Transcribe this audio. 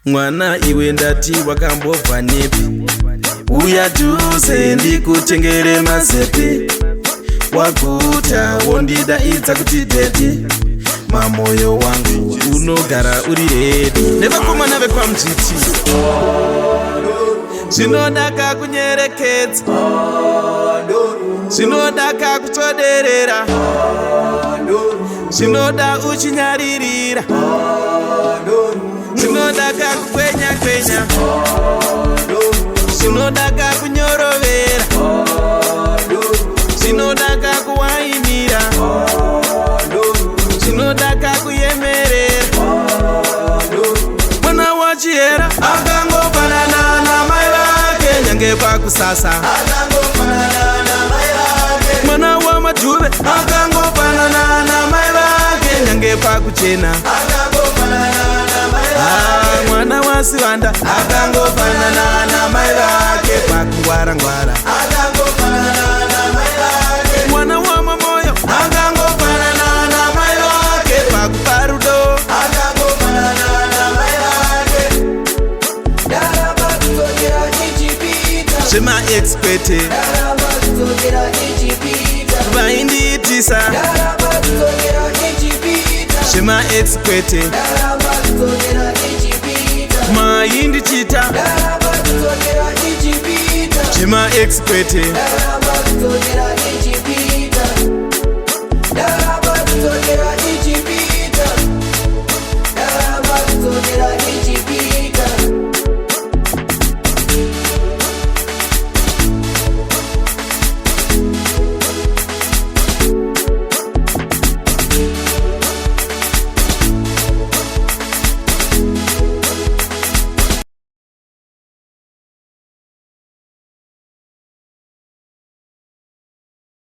Mwana iwe ndati wakambobva nepi, uya dhuze ndikutengere mazepe. Waguta wondidaidza kuti dedi, mamoyo wangu unogara uri redi. Nevakomana vekwamjiti zvinodaka kunyerekedza, zvinodaka kutoderera, zvinoda uchinyaririra, zvinodaka kukwenya kwenya, zvinodaka kunyorovera, zvinodaka kuwainira, zvinodaka kuyemerera. Mwana wachiyera akangofanana namai vake nyange pakusasa. Mwana wamadhuve akangofanana namai vake nyange pakuchena. Mwana wasivanda akangofanana namai vake pakungwara ngwara. Mwana wamamoyo akangofanana namai vake pakupa rudo. Zvema expete vaindiitisa, zvema expete maindichita, zvema expete